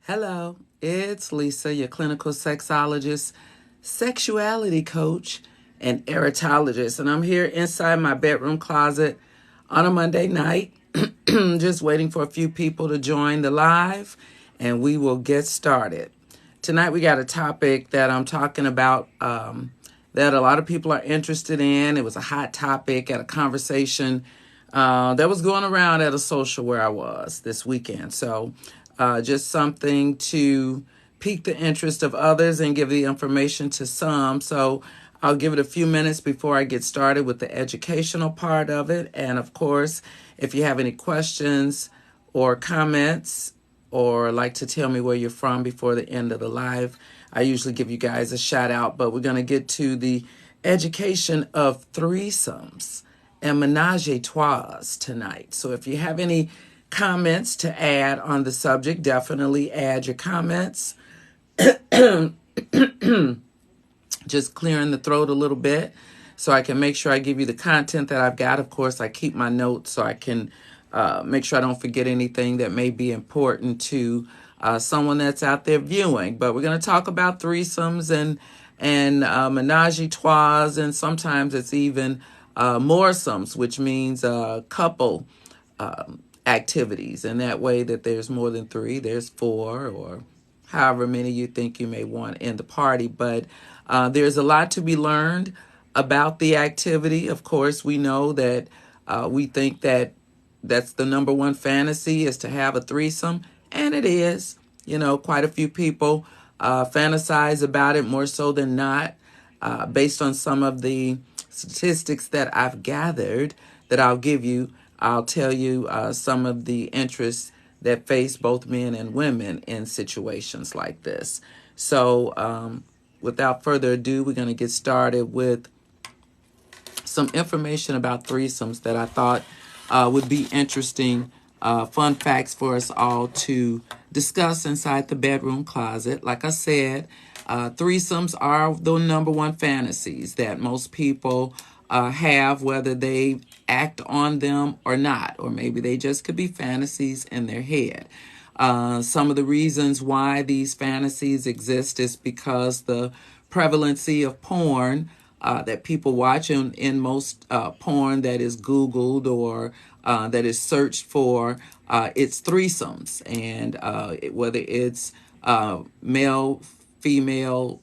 Hello, it's Lisa, your clinical sexologist, sexuality coach, and erotomologist. And I'm here inside my bedroom closet on a Monday night, just waiting for a few people to join the live, and we will get started. Tonight, we got a topic that I'm talking about that a lot of people are interested in. It was a hot topic at a conversation that was going around at a social where I was this weekend. So just something to pique the interest of others and give the information to some. So I'll give it a few minutes before I get started with the educational part of it. And of course, if you have any questions or comments or like to tell me where you're from before the end of the live, I usually give you guys a shout out. But we're going to get to the education of threesomes and Ménage trois tonight. So if you have any comments to add on the subject, definitely add your comments. Just clearing the throat a little bit so I can make sure I give you the content that I've got. Of course, I keep my notes so I can make sure I don't forget anything that may be important to someone that's out there viewing. But we're going to talk about threesomes and menage trois, and sometimes it's even moresomes, which means couple activities. And that way that there's more than three, there's four, or however many you think you may want in the party. But there's a lot to be learned about the activity. Of course, we know that we think that that's the number one fantasy is to have a threesome, and it is. You know, quite a few people fantasize about it more so than not, based on some of the statistics that I've gathered that I'll give you. I'll tell you some of the interests that face both men and women in situations like this. So without further ado, we're going to get started with some information about threesomes that I thought would be interesting, fun facts for us all to discuss inside the bedroom closet. Like I said, threesomes are the number one fantasies that most people have, whether they act on them or not, or maybe they just could be fantasies in their head. Some of the reasons why these fantasies exist is because the prevalency of porn that people watch in most porn that is Googled or that is searched for, it's threesomes. And whether it's male, female,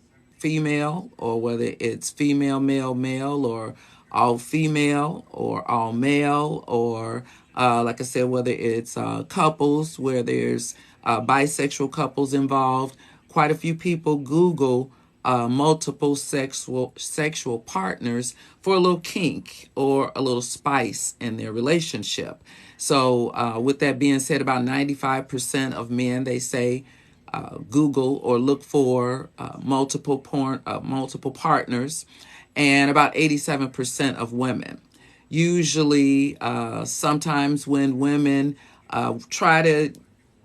or whether it's female, male, or all female, or all male, or like I said, whether it's couples where there's bisexual couples involved. Quite a few people Google multiple sexual partners for a little kink or a little spice in their relationship. So with that being said, about 95% of men, they say, Google or look for multiple partners, and about 87% of women. Usually, sometimes when women try to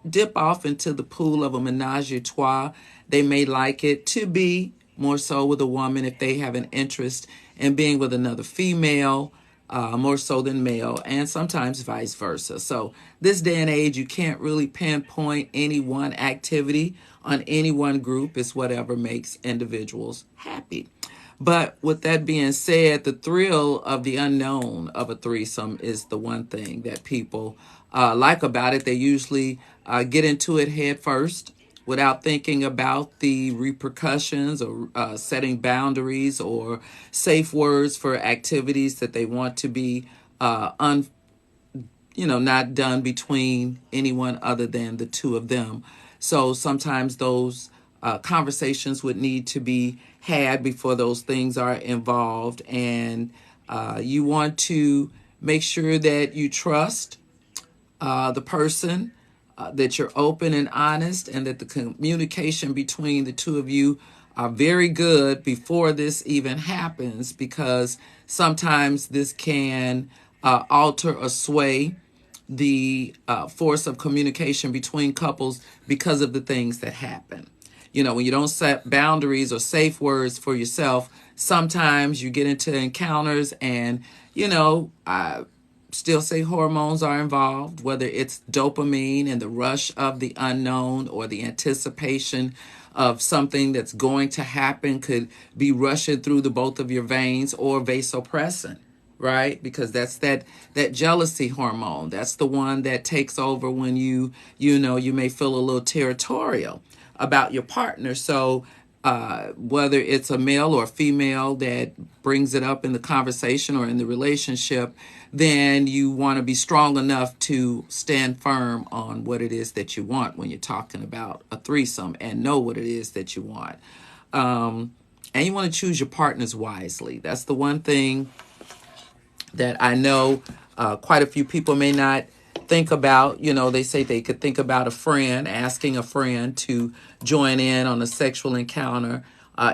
dip off into the pool of a menage a trois, they may like it to be more so with a woman if they have an interest in being with another female, more so than male, and sometimes vice versa. So this day and age, you can't really pinpoint any one activity on any one group. It's whatever makes individuals happy. But with that being said, the thrill of the unknown of a threesome is the one thing that people like about it. They usually get into it head first without thinking about the repercussions or setting boundaries or safe words for activities that they want to be not done between anyone other than the two of them. So sometimes those conversations would need to be had before those things are involved. And you want to make sure that you trust the person, that you're open and honest, and that the communication between the two of you are very good before this even happens, because sometimes this can alter or sway the force of communication between couples because of the things that happen. You know, when you don't set boundaries or safe words for yourself, sometimes you get into encounters and, still say hormones are involved, whether it's dopamine and the rush of the unknown or the anticipation of something that's going to happen could be rushing through the both of your veins, or vasopressin, right? Because that's that jealousy hormone. That's the one that takes over when you may feel a little territorial about your partner. So whether it's a male or a female that brings it up in the conversation or in the relationship, then you want to be strong enough to stand firm on what it is that you want when you're talking about a threesome, and know what it is that you want. And you want to choose your partners wisely. That's the one thing that I know quite a few people may not think about. They say they could think about a friend, asking a friend to join in on a sexual encounter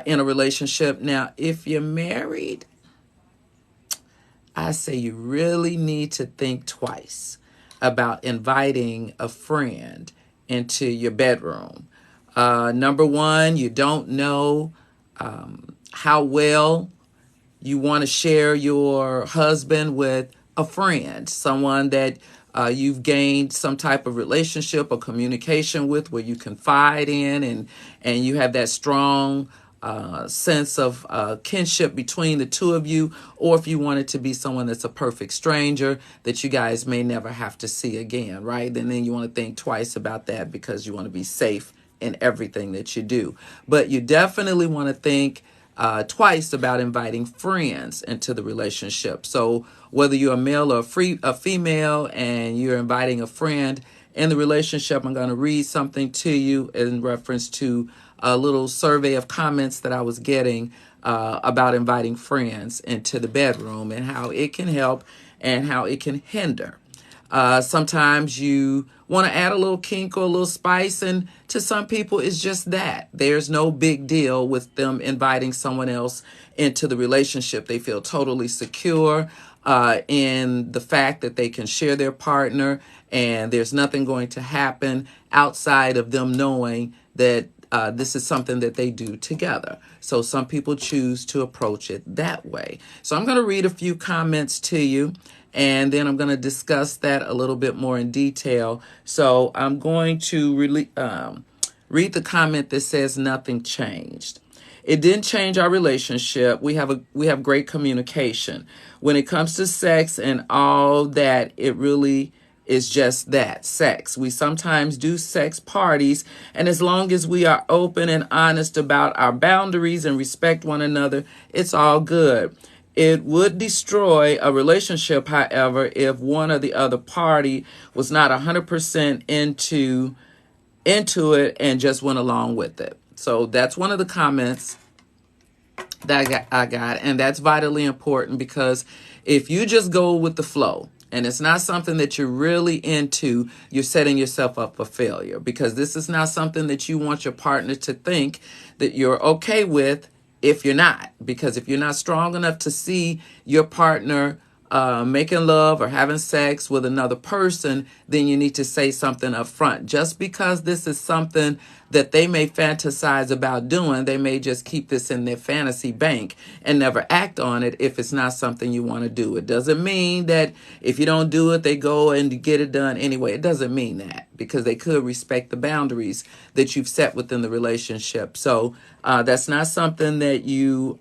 in a relationship. Now, if you're married, I say you really need to think twice about inviting a friend into your bedroom. Number one, you don't know how well you want to share your husband with a friend, someone that you've gained some type of relationship or communication with, where you confide in, and you have that strong sense of kinship between the two of you. Or if you want it to be someone that's a perfect stranger that you guys may never have to see again, right? And then you want to think twice about that, because you want to be safe in everything that you do. But you definitely want to think twice about inviting friends into the relationship. So whether you're a male or a female and you're inviting a friend in the relationship, I'm going to read something to you in reference to a little survey of comments that I was getting about inviting friends into the bedroom, and how it can help and how it can hinder. Sometimes you want to add a little kink or a little spice, and to some people it's just that. There's no big deal with them inviting someone else into the relationship. They feel totally secure in the fact that they can share their partner, and there's nothing going to happen outside of them knowing that this is something that they do together. So some people choose to approach it that way. So I'm going to read a few comments to you, and then I'm going to discuss that a little bit more in detail. So I'm going to read the comment that says nothing changed. It didn't change our relationship. We have great communication. When it comes to sex and all that, it really is just that, sex. We sometimes do sex parties, and as long as we are open and honest about our boundaries and respect one another, it's all good. It would destroy a relationship, however, if one or the other party was not 100% into it and just went along with it. So that's one of the comments that I got, and that's vitally important, because if you just go with the flow and it's not something that you're really into, you're setting yourself up for failure, because this is not something that you want your partner to think that you're okay with if you're not. Because if you're not strong enough to see your partner making love or having sex with another person, then you need to say something up front. Just because this is something that they may fantasize about doing, they may just keep this in their fantasy bank and never act on it if it's not something you want to do. It doesn't mean that if you don't do it, they go and get it done anyway. It doesn't mean that, because they could respect the boundaries that you've set within the relationship. So that's not something that you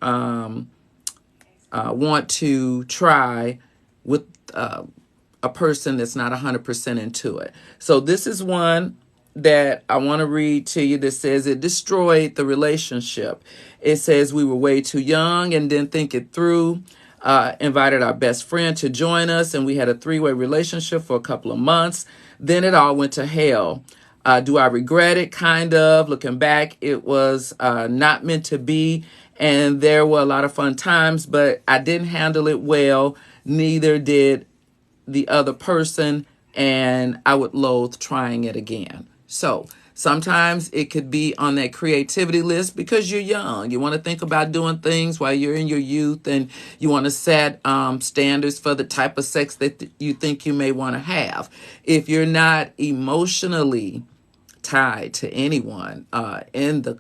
want to try with a person that's not 100% into it. So this is one that I want to read to you that says it destroyed the relationship. It says we were way too young and didn't think it through. Invited our best friend to join us, and we had a three-way relationship for a couple of months. Then it all went to hell. Do I regret it? Kind of. Looking back, it was not meant to be, and there were a lot of fun times, but I didn't handle it well. Neither did the other person, and I would loathe trying it again. So sometimes it could be on that creativity list because you're young. You want to think about doing things while you're in your youth, and you want to set standards for the type of sex that you think you may want to have. If you're not emotionally tied to anyone in the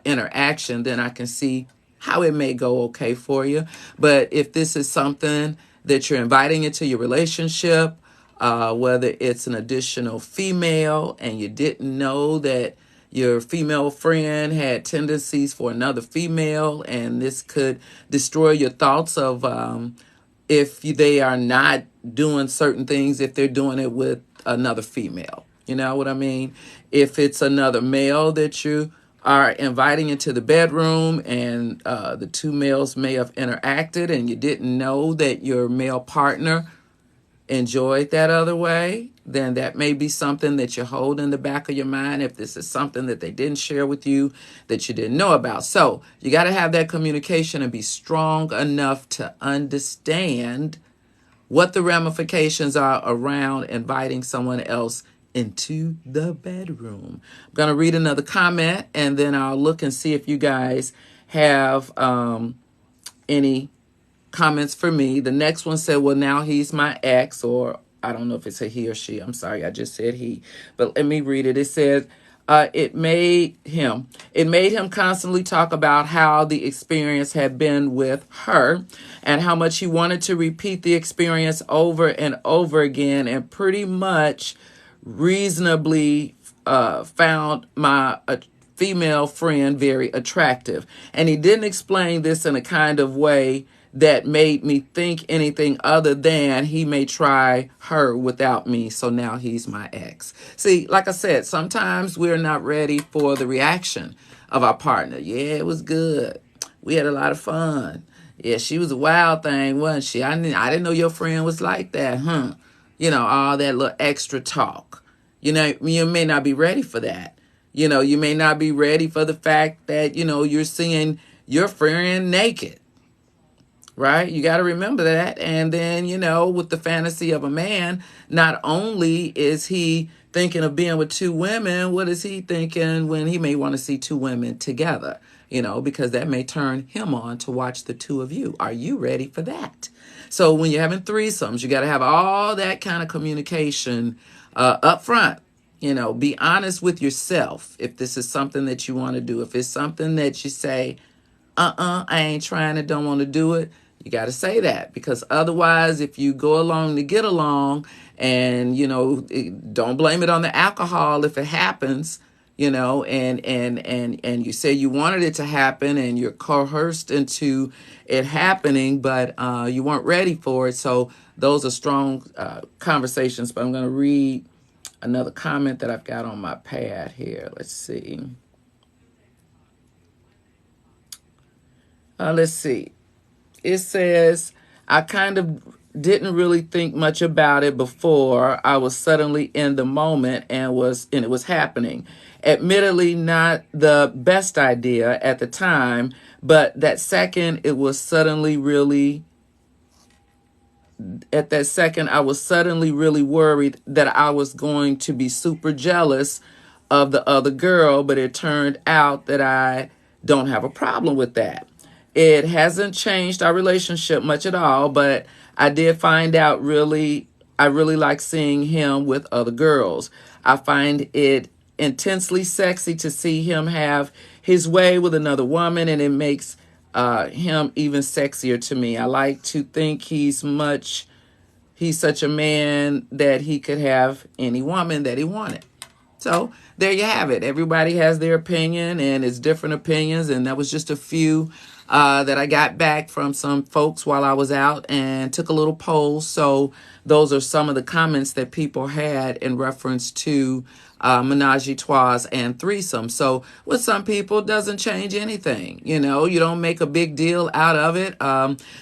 interaction, then I can see how it may go okay for you. But if this is something that you're inviting into your relationship, whether it's an additional female and you didn't know that your female friend had tendencies for another female, and this could destroy your thoughts of if they are not doing certain things, if they're doing it with another female. You know what I mean? If it's another male that you are inviting into the bedroom and the two males may have interacted and you didn't know that your male partner enjoyed that other way, then that may be something that you hold in the back of your mind if this is something that they didn't share with you that you didn't know about. So you got to have that communication and be strong enough to understand what the ramifications are around inviting someone else into the bedroom. I'm going to read another comment and then I'll look and see if you guys have any comments for me. The next one said, well, now he's my ex, or I don't know if it's a he or she. I'm sorry, I just said he. But let me read it. It said, it made him constantly talk about how the experience had been with her and how much he wanted to repeat the experience over and over again, and pretty much reasonably found my female friend very attractive. And he didn't explain this in a kind of way that made me think anything other than he may try her without me. So now he's my ex. See, like I said, sometimes we're not ready for the reaction of our partner. Yeah, it was good. We had a lot of fun. Yeah, she was a wild thing, wasn't she? I didn't know your friend was like that, huh? You know, all that little extra talk. You know, you may not be ready for that. You know, you may not be ready for the fact that, you know, you're seeing your friend naked. Right? You got to remember that. And then, you know, with the fantasy of a man, not only is he thinking of being with two women, what is he thinking when he may want to see two women together? You know, because that may turn him on to watch the two of you. Are you ready for that? So when you're having threesomes, you got to have all that kind of communication up front. You know, be honest with yourself if this is something that you want to do. If it's something that you say, I ain't trying, don't want to do it. You got to say that, because otherwise, if you go along to get along and, you know, don't blame it on the alcohol if it happens, you know, and you say you wanted it to happen and you're coerced into it happening, but you weren't ready for it. So those are strong conversations. But I'm going to read another comment that I've got on my pad here. Let's see. Let's see. It says, I kind of didn't really think much about it before I was suddenly in the moment and it was happening. Admittedly, not the best idea at the time, but that second I was suddenly really worried that I was going to be super jealous of the other girl, but it turned out that I don't have a problem with that. It hasn't changed our relationship much at all, but I did find out I really like seeing him with other girls. I find it intensely sexy to see him have his way with another woman, and it makes him even sexier to me. I like to think he's such a man that he could have any woman that he wanted. So there you have it. Everybody has their opinion, and it's different opinions. And that was just a few that I got back from some folks while I was out and took a little poll. So those are some of the comments that people had in reference to Ménage, trois, and threesome. So with some people, it doesn't change anything. You know, you don't make a big deal out of it.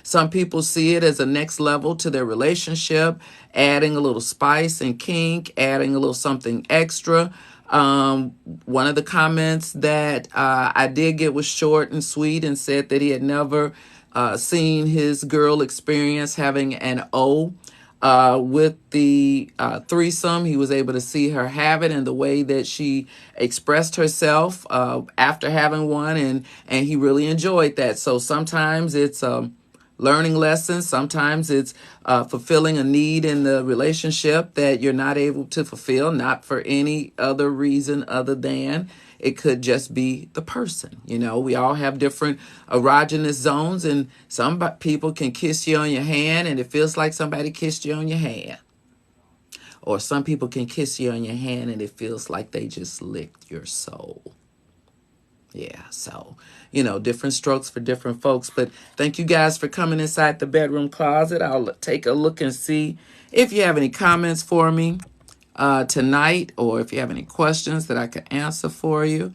Some people see it as a next level to their relationship, adding a little spice and kink, adding a little something extra. One of the comments that I did get was short and sweet and said that he had never seen his girl experience having an O. With the threesome, he was able to see her have it and the way that she expressed herself after having one, and he really enjoyed that. So sometimes it's learning lessons. Sometimes it's fulfilling a need in the relationship that you're not able to fulfill, not for any other reason other than it could just be the person. We all have different erogenous zones, and some people can kiss you on your hand and it feels like somebody kissed you on your hand. Or some people can kiss you on your hand and it feels like they just licked your soul. Yeah, so, different strokes for different folks. But thank you guys for coming inside the bedroom closet. I'll take a look and see if you have any comments for me tonight, or if you have any questions that I could answer for you.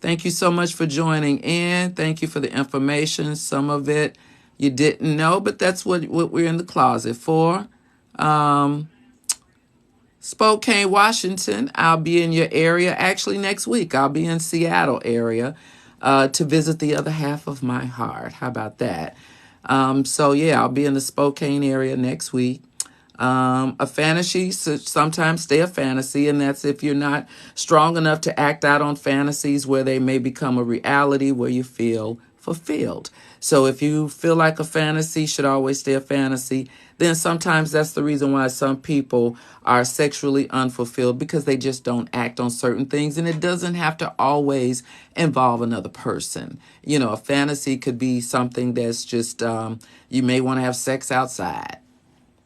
Thank you so much for joining in. Thank you for the information. Some of it you didn't know, but that's what we're in the closet for. Spokane, Washington. I'll be in your area. Actually, next week, I'll be in Seattle area to visit the other half of my heart. How about that? So, yeah, I'll be in the Spokane area next week. A fantasy sometimes stay a fantasy, and that's if you're not strong enough to act out on fantasies where they may become a reality where you feel fulfilled. So if you feel like a fantasy should always stay a fantasy, then sometimes that's the reason why some people are sexually unfulfilled, because they just don't act on certain things, and it doesn't have to always involve another person. A fantasy could be something that's just you may want to have sex outside.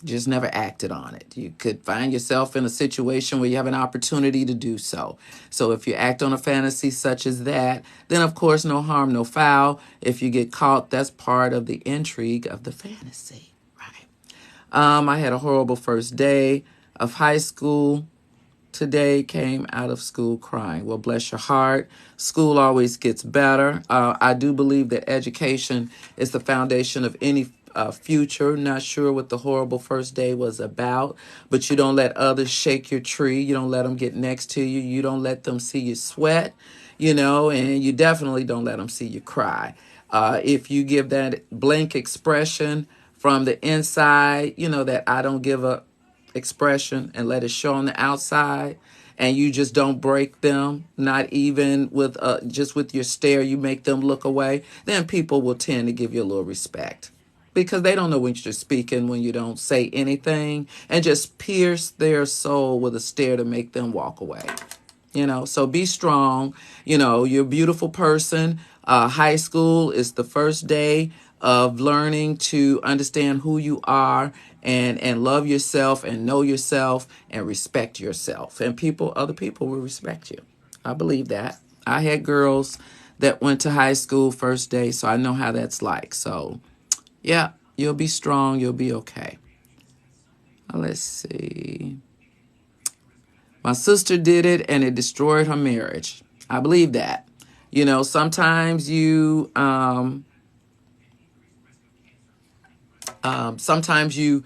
Just never acted on it. You could find yourself in a situation where you have an opportunity to do so. So if you act on a fantasy such as that, then of course, no harm, no foul. If you get caught, that's part of the intrigue of the fantasy, right? I had a horrible first day of high school. Today came out of school crying. Well, bless your heart. School always gets better. I do believe that education is the foundation of any future. Not sure what the horrible first day was about, but you don't let others shake your tree. You don't let them get next to you. You don't let them see you sweat, and you definitely don't let them see you cry. If you give that blank expression from the inside, that I don't give a expression, and let it show on the outside, and you just don't break them, not even with just with your stare, you make them look away, then people will tend to give you a little respect, because they don't know when you're speaking when you don't say anything, and just pierce their soul with a stare to make them walk away. So be strong. You're a beautiful person. High school is the first day of learning to understand who you are, and love yourself and know yourself and respect yourself. And other people will respect you. I believe that. I had girls that went to high school first day, so I know how that's like. So, yeah, you'll be strong. You'll be okay. Let's see. My sister did it, and it destroyed her marriage. I believe that. Sometimes sometimes you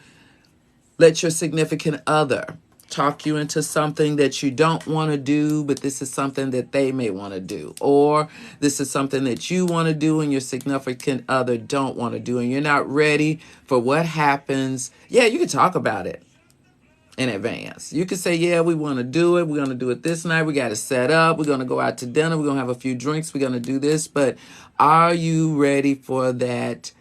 let your significant other talk you into something that you don't want to do, but this is something that they may want to do. Or this is something that you want to do and your significant other don't want to do, and you're not ready for what happens. Yeah, you can talk about it in advance. You could say, yeah, we want to do it. We're going to do it this night. We got to set up. We're going to go out to dinner. We're going to have a few drinks. We're going to do this. But are you ready for that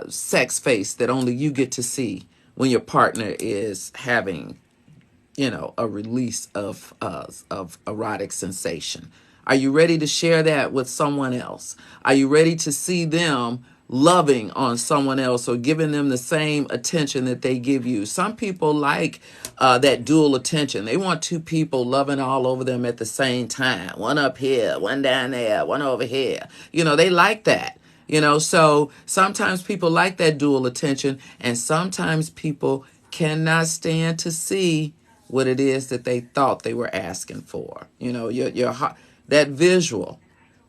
sex face that only you get to see when your partner is having, a release of erotic sensation? Are you ready to share that with someone else? Are you ready to see them loving on someone else or giving them the same attention that they give you? Some people like that dual attention. They want two people loving all over them at the same time. One up here, one down there, one over here. They like that. So sometimes people like that dual attention, and sometimes people cannot stand to see what it is that they thought they were asking for. Your heart, that visual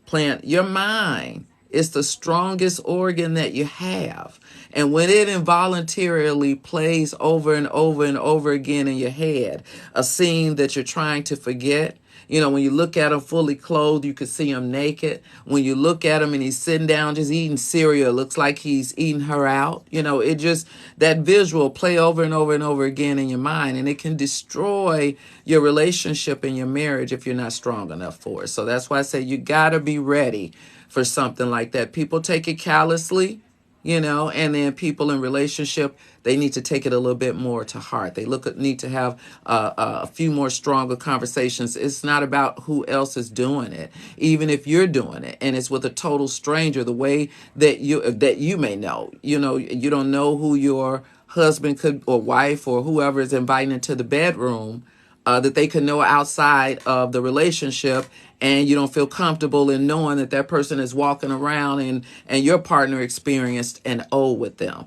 plant, your mind is the strongest organ that you have. And when it involuntarily plays over and over and over again in your head, a scene that you're trying to forget, when you look at him fully clothed, you could see him naked. When you look at him and he's sitting down just eating cereal, it looks like he's eating her out. It just, that visual play over and over and over again in your mind, and it can destroy your relationship and your marriage if you're not strong enough for it. So that's why I say you got to be ready for something like that. People take it callously, and then people in relationship, they need to take it a little bit more to heart. They need to have a few more stronger conversations. It's not about who else is doing it, even if you're doing it and it's with a total stranger. The way that you may know, you don't know who your husband could or wife or whoever is inviting into the bedroom, that they could know outside of the relationship, and you don't feel comfortable in knowing that that person is walking around and your partner experienced an O with them.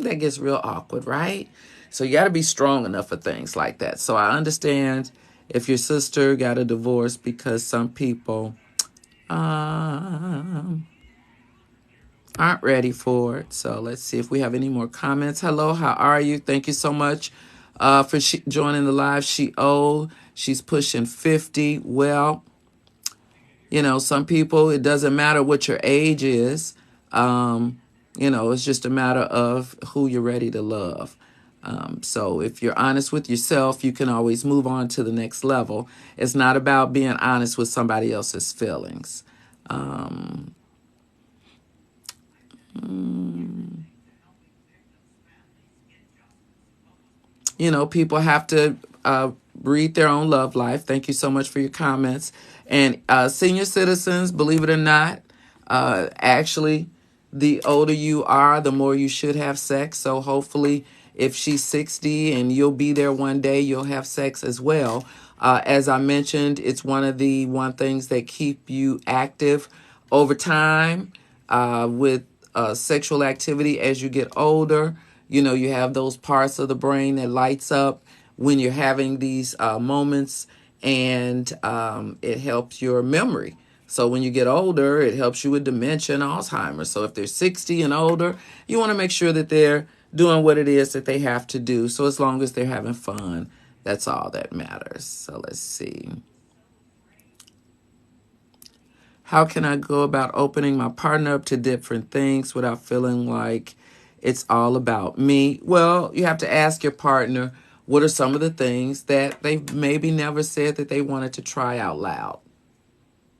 That gets real awkward, right? So you got to be strong enough for things like that. So I understand if your sister got a divorce, because some people um, aren't ready for it. So let's see if we have any more comments. Hello, how are you? Thank you so much for joining the live. She's pushing 50. Well, some people, it doesn't matter what your age is. It's just a matter of who you're ready to love. So if you're honest with yourself, you can always move on to the next level. It's not about being honest with somebody else's feelings. People have to read their own love life. Thank you so much for your comments. And senior citizens, believe it or not, actually, the older you are, the more you should have sex. So hopefully, if she's 60 and you'll be there one day, you'll have sex as well. As I mentioned, it's one of the things that keep you active over time with sexual activity as you get older. You have those parts of the brain that lights up when you're having these moments, and it helps your memory. So when you get older, it helps you with dementia and Alzheimer's. So if they're 60 and older, you want to make sure that they're doing what it is that they have to do. So as long as they're having fun, that's all that matters. So let's see. How can I go about opening my partner up to different things without feeling like it's all about me? Well, you have to ask your partner, what are some of the things that they maybe never said that they wanted to try out loud?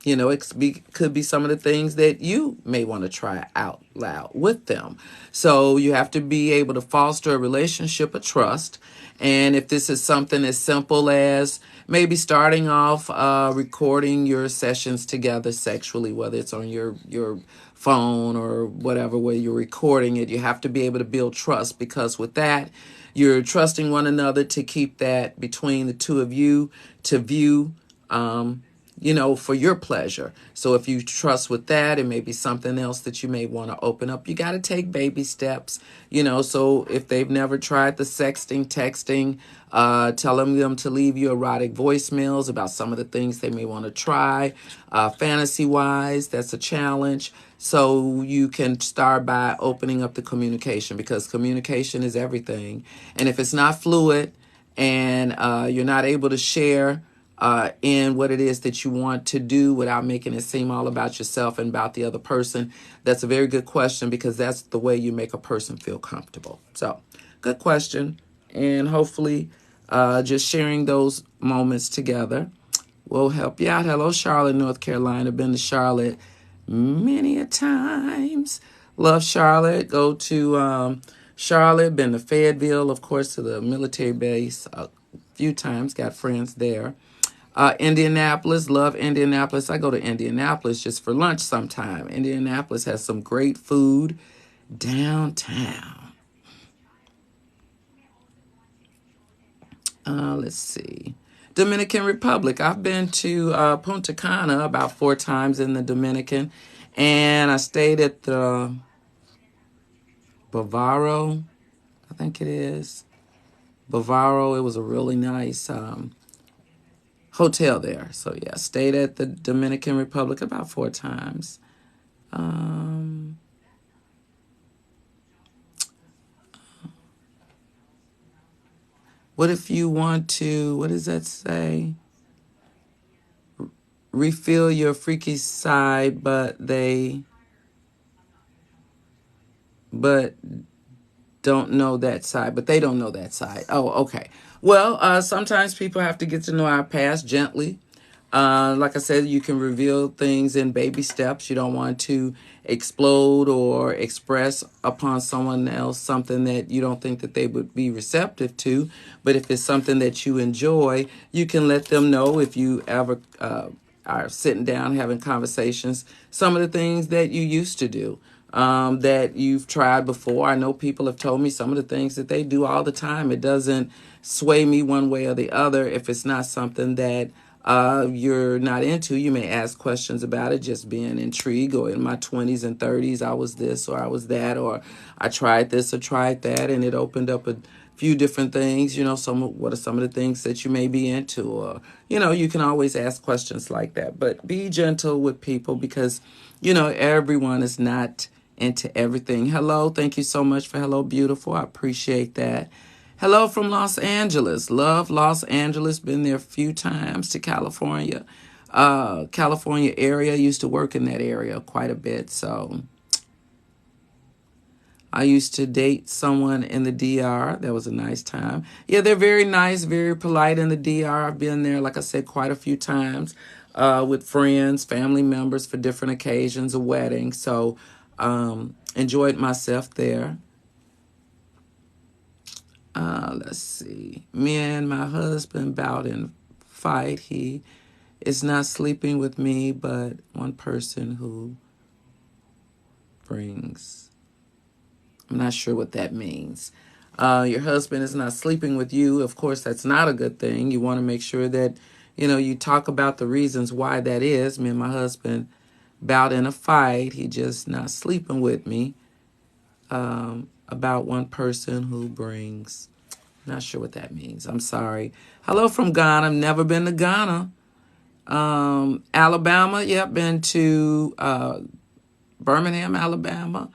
It could be some of the things that you may want to try out loud with them. So you have to be able to foster a relationship of trust. And if this is something as simple as maybe starting off recording your sessions together sexually, whether it's on your phone or whatever way you're recording it, you have to be able to build trust, because with that, you're trusting one another to keep that between the two of you to view for your pleasure. So if you trust with that, it may be something else that you may want to open up. You got to take baby steps, so if they've never tried the sexting, texting, telling them to leave you erotic voicemails about some of the things they may want to try. Fantasy-wise, that's a challenge. So you can start by opening up the communication, because communication is everything. And if it's not fluid and you're not able to share in what it is that you want to do without making it seem all about yourself and about the other person, that's a very good question, because that's the way you make a person feel comfortable. So, good question. And hopefully just sharing those moments together will help you out. Hello, Charlotte, North Carolina. Been to Charlotte many a times. Love Charlotte. Go to Charlotte. Been to Fayetteville, of course, to the military base a few times. Got friends there. Indianapolis, love Indianapolis. I go to Indianapolis just for lunch sometime. Indianapolis has some great food downtown. Let's see. Dominican Republic. I've been to Punta Cana about 4 times in the Dominican, and I stayed at the Bavaro, I think it is. Bavaro. It was a really nice hotel there. So yeah, stayed at the Dominican Republic about 4 times. What if you want to, what does that say? Refill your freaky side, but don't know that side, but they don't know that side. Oh, okay. Well, sometimes people have to get to know our past gently. Like I said, you can reveal things in baby steps. You don't want to explode or express upon someone else something that you don't think that they would be receptive to. But if it's something that you enjoy, you can let them know if you ever are sitting down having conversations, some of the things that you used to do. That you've tried before. I know people have told me some of the things that they do all the time. It doesn't sway me one way or the other. If it's not something that you're not into, you may ask questions about it, just being intrigued. Or in my 20s and 30s, I was this or I was that, or I tried this or tried that, and it opened up a few different things. What are some of the things that you may be into? Or, you can always ask questions like that. But be gentle with people because, everyone is not into everything. Hello, thank you so much for hello, beautiful. I appreciate that. Hello from Los Angeles. Love Los Angeles. Been there a few times to California. California area. Used to work in that area quite a bit. So I used to date someone in the DR. That was a nice time. Yeah, they're very nice, very polite in the DR. I've been there, like I said, quite a few times with friends, family members for different occasions, a wedding. So enjoyed myself there. Let's see. Me and my husband bout in fight. He is not sleeping with me, but one person who brings. I'm not sure what that means. Your husband is not sleeping with you. Of course, that's not a good thing. You want to make sure that, you talk about the reasons why that is. Me and my husband bout in a fight. He just not sleeping with me. About one person who brings. Not sure what that means. I'm sorry. Hello from Ghana. I've never been to Ghana. Alabama. Yep, been to Birmingham, Alabama.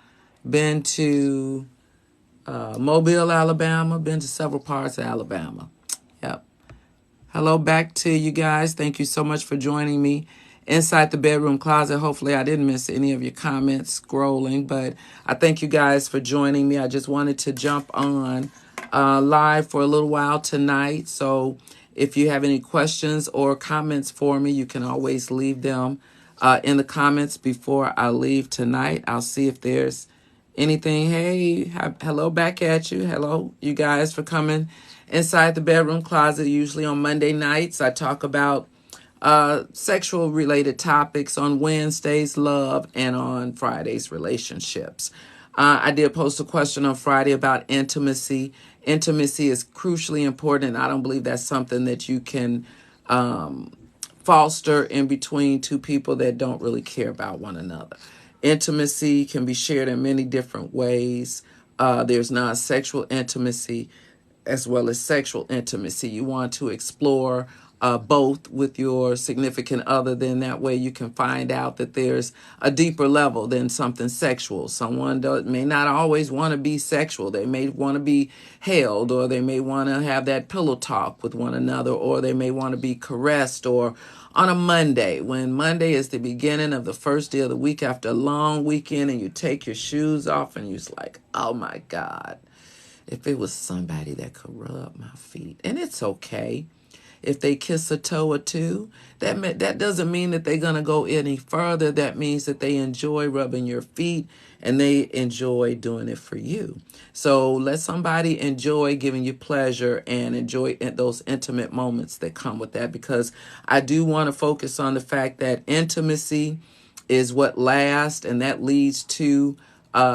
Been to Mobile, Alabama. Been to several parts of Alabama. Yep. Hello back to you guys. Thank you so much for joining me inside the bedroom closet. Hopefully I didn't miss any of your comments scrolling, but I thank you guys for joining me. I just wanted to jump on live for a little while tonight. So if you have any questions or comments for me, you can always leave them in the comments before I leave tonight. I'll see if there's anything. Hey, hello back at you. Hello, you guys, for coming inside the bedroom closet. Usually on Monday nights, I talk about sexual related topics. On Wednesdays, love, and on Fridays, relationships. I did post a question on Friday about intimacy. Intimacy is crucially important, and I don't believe that's something that you can foster in between two people that don't really care about one another. Intimacy can be shared in many different ways. There's non-sexual intimacy as well as sexual intimacy. You want to explore both with your significant other. Then that way you can find out that there's a deeper level than something sexual. Someone may not always want to be sexual. They may want to be held, or they may want to have that pillow talk with one another, or they may want to be caressed, or on a Monday, when Monday is the beginning of the first day of the week after a long weekend, and you take your shoes off and you're like, oh my God, if it was somebody that could rub my feet. And it's okay if they kiss a toe or two. That doesn't mean that they're going to go any further. That means that they enjoy rubbing your feet and they enjoy doing it for you. So let somebody enjoy giving you pleasure and enjoy those intimate moments that come with that, because I do want to focus on the fact that intimacy is what lasts, and that leads to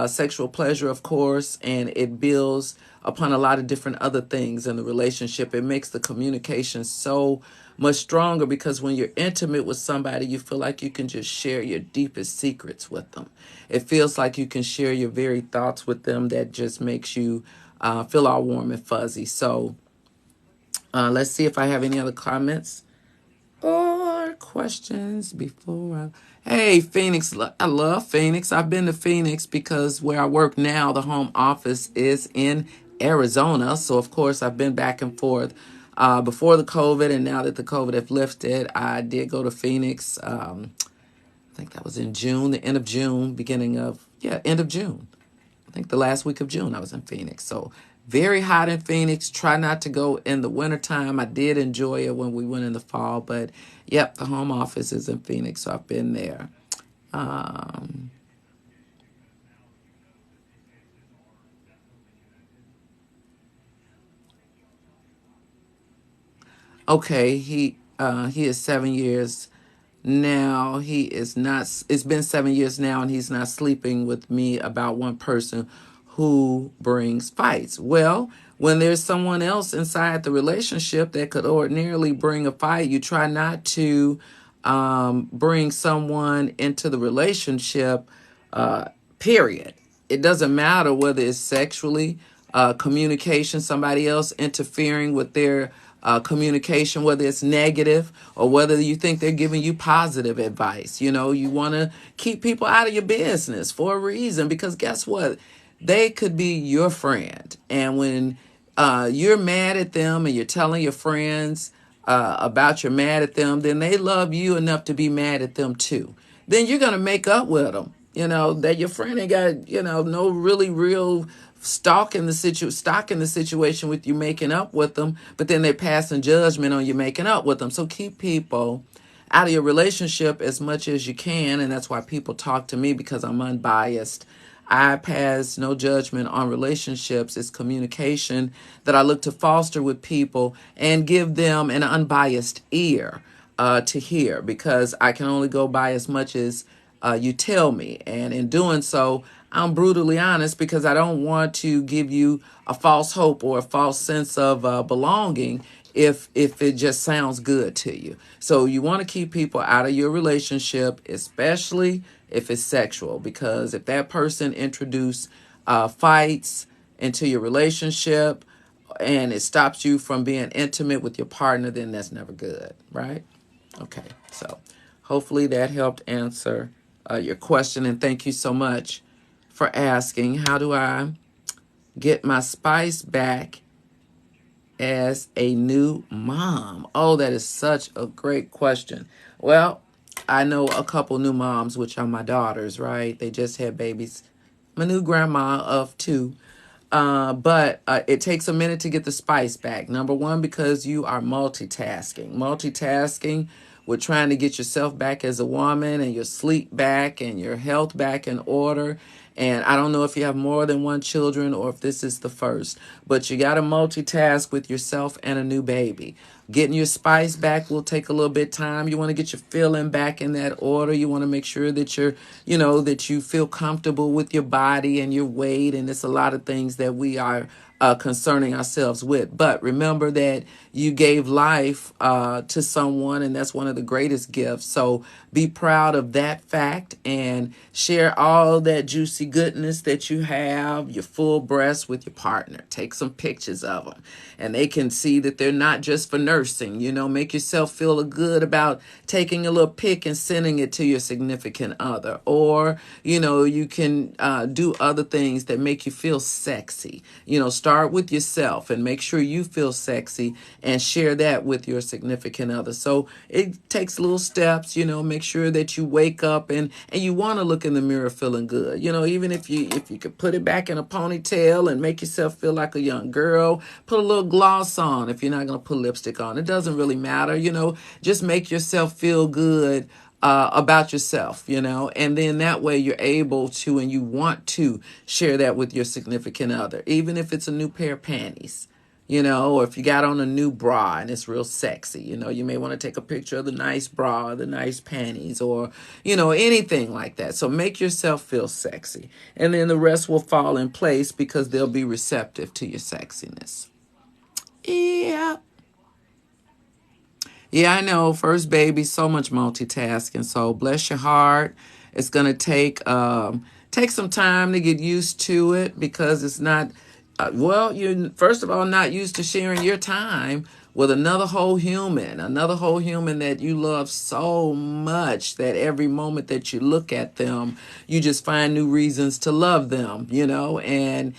sexual pleasure, of course, and it builds upon a lot of different other things in the relationship. It makes the communication so much stronger, because when you're intimate with somebody, you feel like you can just share your deepest secrets with them. It feels like you can share your very thoughts with them. That just makes you feel all warm and fuzzy. So let's see if I have any other comments or questions before Hey, Phoenix. I love Phoenix. I've been to Phoenix because where I work now, the home office is in Arizona. So, of course, I've been back and forth before the COVID. And now that the COVID have lifted, I did go to Phoenix. I think that was in June, the end of June, end of June. I think the last week of June I was in Phoenix. So very hot in Phoenix. Try not to go in the wintertime. I did enjoy it when we went in the fall, but yep, the home office is in Phoenix, so I've been there. Um, okay, he is 7 years now. He is not, it's been 7 years now, and he's not sleeping with me about one person who brings fights. Well, when there's someone else inside the relationship that could ordinarily bring a fight, you try not to bring someone into the relationship, uh, period. It doesn't matter whether it's sexually, communication, somebody else interfering with their communication, whether it's negative or whether you think they're giving you positive advice. You know, you want to keep people out of your business for a reason, because guess what? They could be your friend. And when you're mad at them and you're telling your friends about you're mad at them, then they love you enough to be mad at them too. Then you're going to make up with them. You know, that your friend ain't got, no really real stock in the situation with you making up with them, but then they're passing judgment on you making up with them. So keep people out of your relationship as much as you can. And that's why people talk to me, because I'm unbiased. I pass no judgment on relationships. It's communication that I look to foster with people and give them an unbiased ear to hear, because I can only go by as much as you tell me. And in doing so, I'm brutally honest, because I don't want to give you a false hope or a false sense of belonging if it just sounds good to you. So you want to keep people out of your relationship, especially if it's sexual, because if that person introduce fights into your relationship and it stops you from being intimate with your partner, then that's never good, right? Okay, so hopefully that helped answer your question, and thank you so much for asking. How do I get my spice back as a new mom? Oh, that is such a great question. Well, I know a couple new moms, which are my daughters, right? They just had babies. I'm a new grandma of two. But it takes a minute to get the spice back. Number one, because you are multitasking. Multitasking with trying to get yourself back as a woman, and your sleep back, and your health back in order. And I don't know if you have more than one children or if this is the first, but you got to multitask with yourself and a new baby. Getting your spice back will take a little bit time. You want to get your feeling back in that order. You want to make sure that that you feel comfortable with your body and your weight. And it's a lot of things that we are concerning ourselves with. But remember that you gave life to someone, and that's one of the greatest gifts. So be proud of that fact and share all that juicy goodness that you have, your full breasts, with your partner. Take some pictures of them, and they can see that they're not just for nursing. Make yourself feel good about taking a little pic and sending it to your significant other. Or, you can do other things that make you feel sexy. Start with yourself and make sure you feel sexy and share that with your significant other. So it takes little steps. Make sure that you wake up and you want to look in the mirror feeling good. Even if you could put it back in a ponytail and make yourself feel like a young girl, put a little gloss on if you're not going to put lipstick on. It doesn't really matter. Just make yourself feel good about yourself, and then that way you're able to, and you want to share that with your significant other, even if it's a new pair of panties, or if you got on a new bra and it's real sexy. You may want to take a picture of the nice bra or the nice panties, or anything like that. So make yourself feel sexy, and then the rest will fall in place because they'll be receptive to your sexiness. Yeah. Yeah, I know. First baby, so much multitasking. So bless your heart. It's gonna take some time to get used to it, because it's not. Well, you're first of all not used to sharing your time with another whole human that you love so much that every moment that you look at them, you just find new reasons to love them, and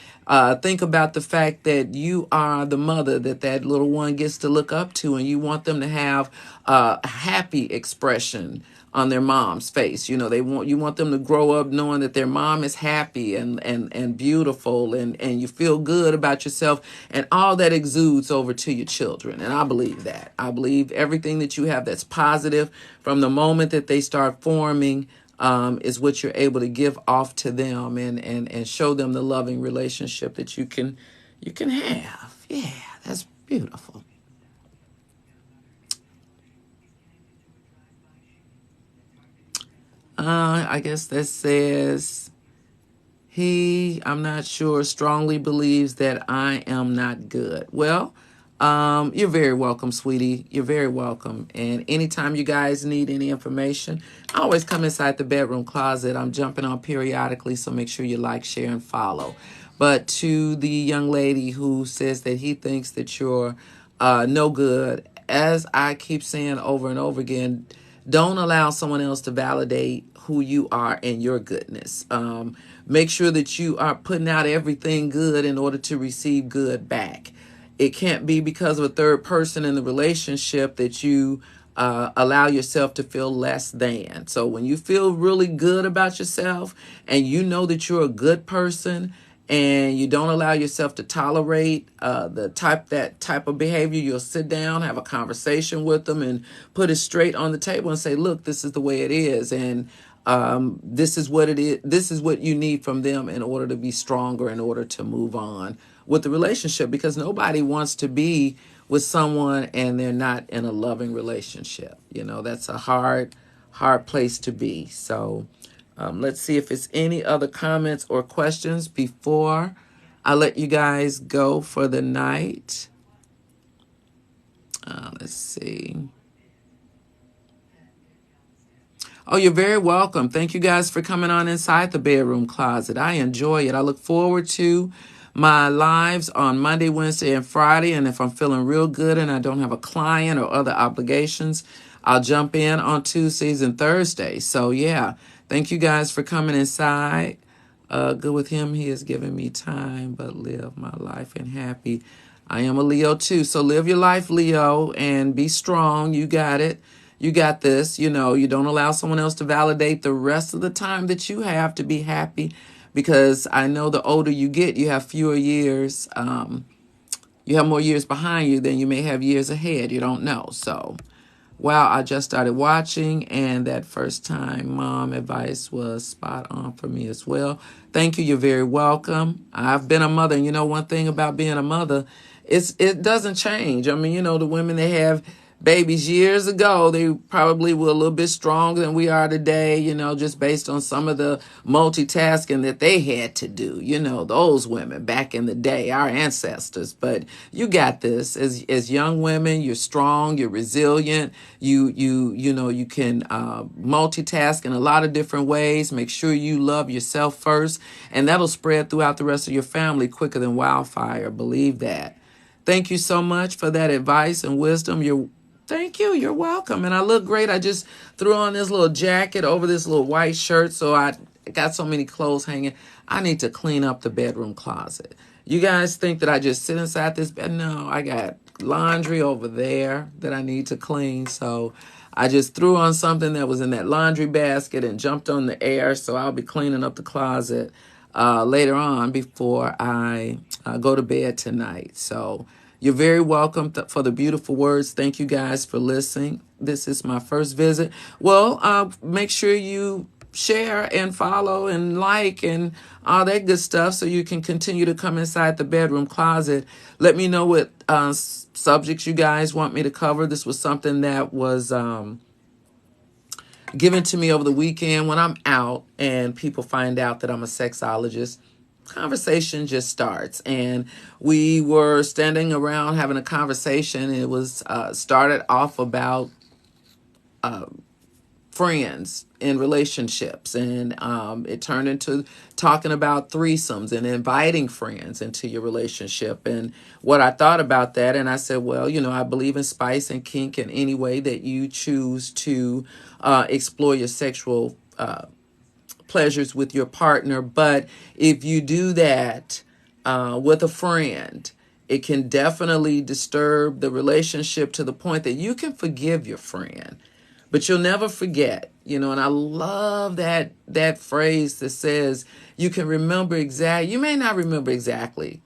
think about the fact that you are the mother that little one gets to look up to, and you want them to have a happy expression on their mom's face. You know, you want them to grow up knowing that their mom is happy and beautiful, and you feel good about yourself, and all that exudes over to your children. And I believe that. I believe everything that you have that's positive from the moment that they start forming is what you're able to give off to them, and show them the loving relationship that you can have. Yeah, that's beautiful. I guess that says I'm not sure, strongly believes that I am not good. Well, you're very welcome, sweetie. You're very welcome. And anytime you guys need any information, I always come inside the bedroom closet. I'm jumping on periodically, so make sure you like, share, and follow. But to the young lady who says that he thinks that you're no good, as I keep saying over and over again, don't allow someone else to validate who you are and your goodness. Make sure that you are putting out everything good in order to receive good back. It can't be because of a third person in the relationship that you allow yourself to feel less than. So when you feel really good about yourself and you know that you're a good person, and you don't allow yourself to tolerate that type of behavior, you'll sit down, have a conversation with them, and put it straight on the table and say, look, this is the way it is, and this is what it is. This is what you need from them in order to be stronger, in order to move on with the relationship, because nobody wants to be with someone and they're not in a loving relationship. You know, that's a hard place to be. So let's see if it's any other comments or questions before I let you guys go for the night. Let's see. Oh, you're very welcome. Thank you guys for coming on inside the bedroom closet. I enjoy it. I look forward to my lives on Monday, Wednesday, and Friday. And if I'm feeling real good and I don't have a client or other obligations, I'll jump in on Tuesdays and Thursdays. So yeah, thank you guys for coming inside. Good with him. He has given me time, but live my life and happy. I am a Leo too. So live your life, Leo, and be strong. You got it. You got this. You know, you don't allow someone else to validate the rest of the time that you have to be happy, because I know the older you get, you have fewer years. You have more years behind you than you may have years ahead. You don't know. So, wow, I just started watching, and that first time mom advice was spot on for me as well. Thank you. You're very welcome. I've been a mother, and you know one thing about being a mother, it doesn't change. I mean, you know, the women that have babies years ago, they probably were a little bit stronger than we are today, you know, just based on some of the multitasking that they had to do, you know, those women back in the day, our ancestors. But you got this. As young women, you're strong, you're resilient, you know, you can multitask in a lot of different ways. Make sure you love yourself first, and that'll spread throughout the rest of your family quicker than wildfire. Believe that. Thank you so much for that advice and wisdom. Thank you. You're welcome. And I look great. I just threw on this little jacket over this little white shirt, so I got so many clothes hanging. I need to clean up the bedroom closet. You guys think that I just sit inside this bed? No, I got laundry over there that I need to clean. So I just threw on something that was in that laundry basket and jumped on the air. So I'll be cleaning up the closet later on before I go to bed tonight. So you're very welcome for the beautiful words. Thank you guys for listening. This is my first visit. Well, make sure you share and follow and like and all that good stuff so you can continue to come inside the bedroom closet. Let me know what subjects you guys want me to cover. This was something that was given to me over the weekend when I'm out and people find out that I'm a sexologist. Conversation just starts, and we were standing around having a conversation. It was started off about friends in relationships, and it turned into talking about threesomes and inviting friends into your relationship, and what I thought about that. And I said, well, you know, I believe in spice and kink in any way that you choose to explore your sexual pleasures with your partner. But if you do that with a friend, it can definitely disturb the relationship to the point that you can forgive your friend, But you'll never forget, and I love that phrase that says you can remember you may not remember exactly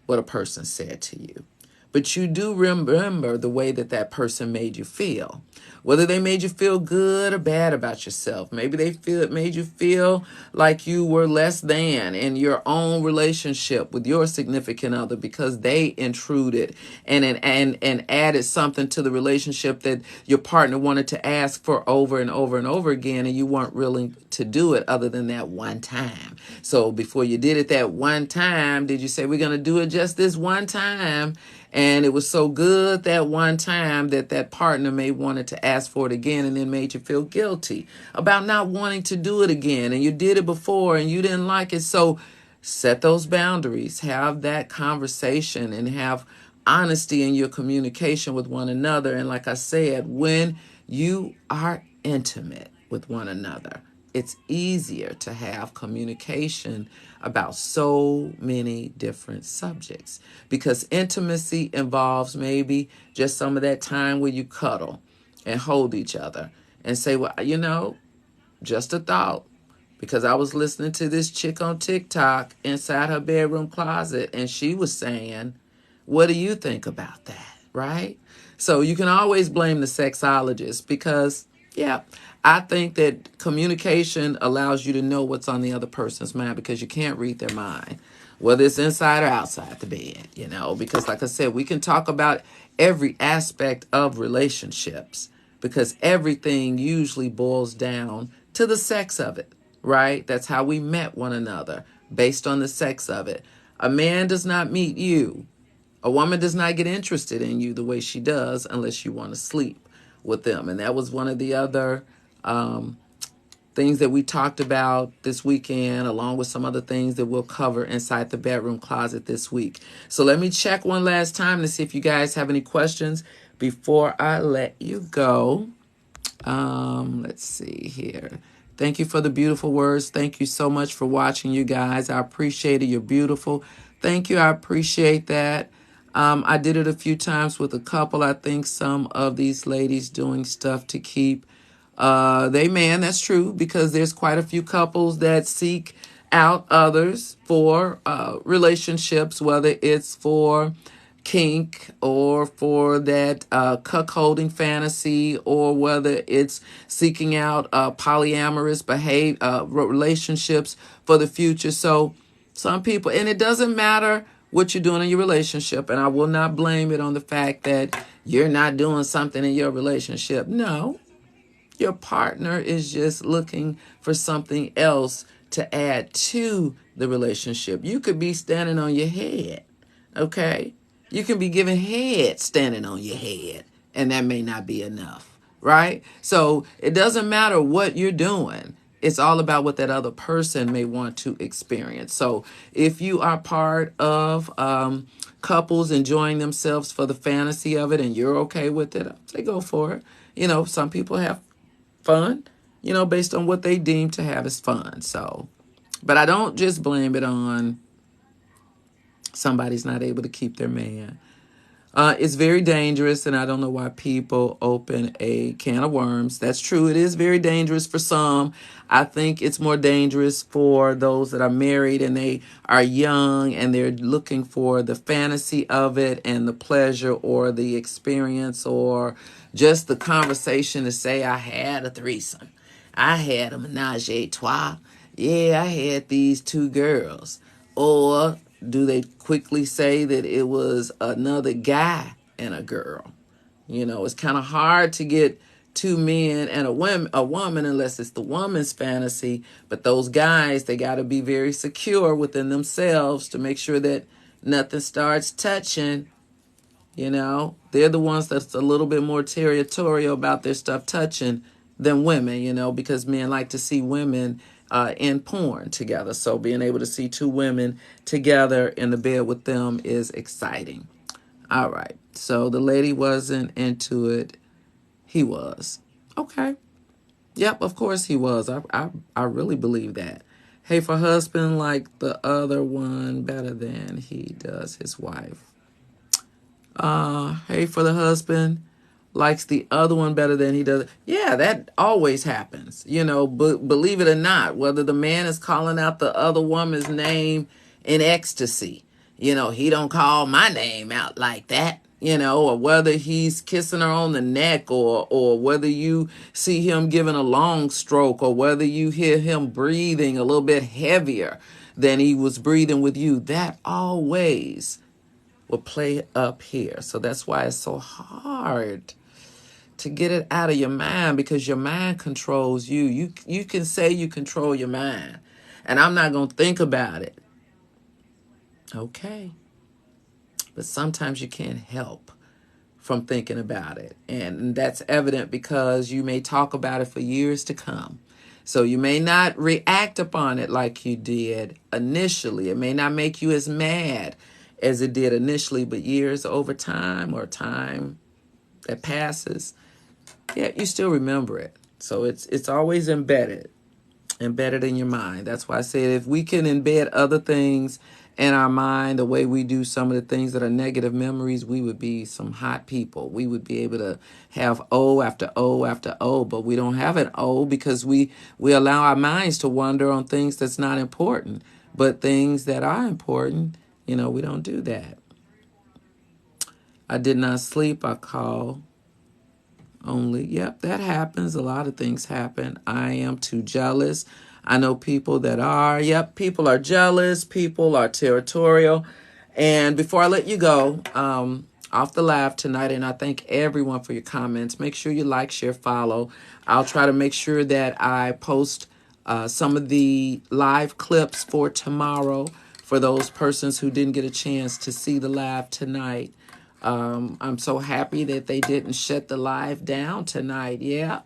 what a person said to you, but you do remember the way that person made you feel. Whether they made you feel good or bad about yourself. Maybe it made you feel like you were less than in your own relationship with your significant other because they intruded and added something to the relationship that your partner wanted to ask for over and over and over again, and you weren't willing to do it other than that one time. So before you did it that one time, did you say, we're going to do it just this one time? And it was so good that one time that partner may wanted to ask for it again, and then made you feel guilty about not wanting to do it again. And you did it before and you didn't like it. So set those boundaries, have that conversation, and have honesty in your communication with one another. And like I said, when you are intimate with one another, it's easier to have communication about so many different subjects, because intimacy involves maybe just some of that time where you cuddle and hold each other and say, well, just a thought, because I was listening to this chick on TikTok inside her bedroom closet, and she was saying, what do you think about that? Right? So you can always blame the sexologist because, yeah, I think that communication allows you to know what's on the other person's mind, because you can't read their mind, whether it's inside or outside the bed, because like I said, we can talk about every aspect of relationships, because everything usually boils down to the sex of it, right? That's how we met one another, based on the sex of it. A man does not meet you. A woman does not get interested in you the way she does unless you want to sleep with them. And that was one of the other things that we talked about this weekend, along with some other things that we'll cover inside the bedroom closet this week. So let me check one last time to see if you guys have any questions before I let you go. Let's see here. Thank you for the beautiful words. Thank you so much for watching, you guys. I appreciate it. You're beautiful. Thank you. I appreciate that. I did it a few times with a couple. I think some of these ladies doing stuff to keep they man. That's true, because there's quite a few couples that seek out others for relationships, whether it's for kink or for that cuckolding fantasy, or whether it's seeking out polyamorous relationships for the future. So some people, and it doesn't matter what you're doing in your relationship, and I will not blame it on the fact that you're not doing something in your relationship. No, your partner is just looking for something else to add to the relationship. You could be standing on your head, okay? You can be giving head standing on your head, and that may not be enough, right? So it doesn't matter what you're doing. It's all about what that other person may want to experience. So if you are part of couples enjoying themselves for the fantasy of it, and you're okay with it, I'd say go for it. Some people have fun, based on what they deem to have as fun. So, but I don't just blame it on somebody's not able to keep their man. It's very dangerous, and I don't know why people open a can of worms. That's true. It is very dangerous for some. I think it's more dangerous for those that are married and they are young and they're looking for the fantasy of it and the pleasure or the experience or just the conversation to say, I had a threesome. I had a ménage trois. Yeah, I had these two girls. Or do they quickly say that it was another guy and a girl? It's kind of hard to get two men and a woman unless it's the woman's fantasy. But those guys, they got to be very secure within themselves to make sure that nothing starts touching. They're the ones that's a little bit more territorial about their stuff touching than women, because men like to see women in porn together. So being able to see two women together in the bed with them is exciting. All right. So the lady wasn't into it. He was. Okay. Yep, of course he was. I really believe that. Hey, for husband like the other one better than he does his wife. Hey, for the husband. likes the other one better than he does. Yeah, that always happens. Believe it or not, whether the man is calling out the other woman's name in ecstasy, he don't call my name out like that. Or whether he's kissing her on the neck, or whether you see him giving a long stroke, or whether you hear him breathing a little bit heavier than he was breathing with you, that always will play up here. So that's why it's so hard to get it out of your mind, because your mind controls you. You can say you control your mind, and I'm not going to think about it. Okay. But sometimes you can't help from thinking about it. And that's evident because you may talk about it for years to come. So you may not react upon it like you did initially. It may not make you as mad as it did initially, but years over time, or time that passes, yeah, you still remember it. So it's always embedded in your mind. That's why I said if we can embed other things in our mind, the way we do some of the things that are negative memories, we would be some hot people. We would be able to have O after O after O, but we don't have an O because we allow our minds to wander on things that's not important. But things that are important, we don't do that. I did not sleep. I call only. Yep, that happens. A lot of things happen. I am too jealous. I know people that are. Yep, people are jealous. People are territorial. And before I let you go, off the live tonight, and I thank everyone for your comments. Make sure you like, share, follow. I'll try to make sure that I post some of the live clips for tomorrow for those persons who didn't get a chance to see the live tonight. I'm so happy that they didn't shut the live down tonight. Yeah.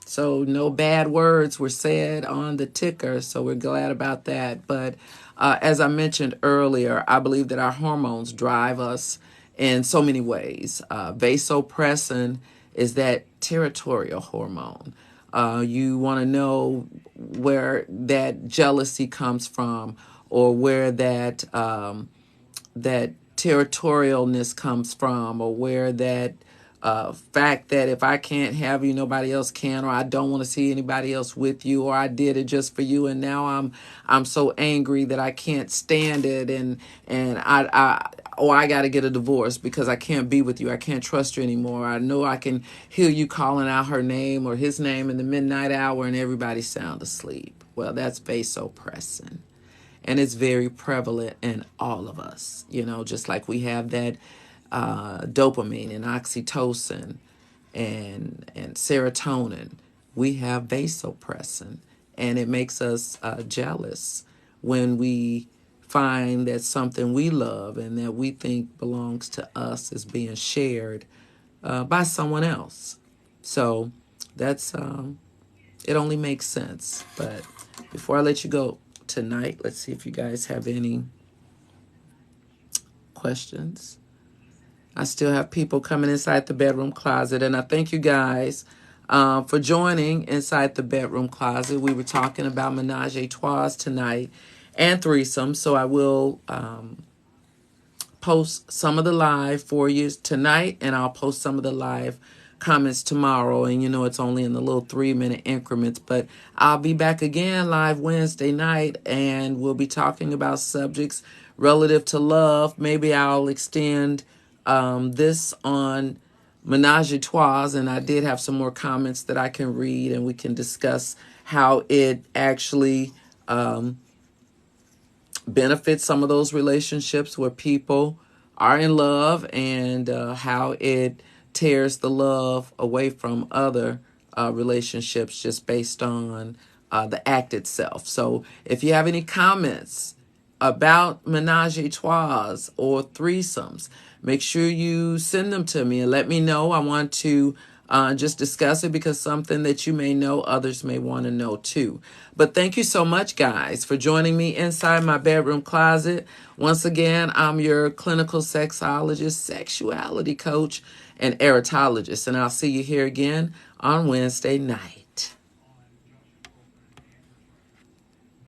So no bad words were said on the ticker. So we're glad about that. But as I mentioned earlier, I believe that our hormones drive us in so many ways. Vasopressin is that territorial hormone. You want to know where that jealousy comes from, or where that territorialness comes from, or where that fact that if I can't have you, nobody else can, or I don't want to see anybody else with you, or I did it just for you, and now I'm so angry that I can't stand it, and I got to get a divorce because I can't be with you. I can't trust you anymore. I know I can hear you calling out her name or his name in the midnight hour, and everybody's sound asleep. Well, that's vasopressin. And it's very prevalent in all of us, just like we have that dopamine and oxytocin and serotonin. We have vasopressin, and it makes us jealous when we find that something we love and that we think belongs to us is being shared by someone else. So that's it only makes sense. But before I let you go tonight, let's see if you guys have any questions. I still have people coming inside the bedroom closet, and I thank you guys for joining inside the bedroom closet. We were talking about Ménage trois tonight and threesomes, so I will post some of the live for you tonight, and I'll post some of the live comments tomorrow. And it's only in the little 3-minute increments, but I'll be back again live Wednesday night, and we'll be talking about subjects relative to love. Maybe I'll extend this on Ménage trois, and I did have some more comments that I can read, and we can discuss how it actually benefits some of those relationships where people are in love, and how it tears the love away from other relationships just based on the act itself. So if you have any comments about Ménage trois or threesomes, make sure you send them to me and let me know. I want to just discuss it, because something that you may know, others may want to know too. But thank you so much, guys, for joining me inside my bedroom closet. Once again, I'm your clinical sexologist, sexuality coach, and erotologist, and I'll see you here again on Wednesday night.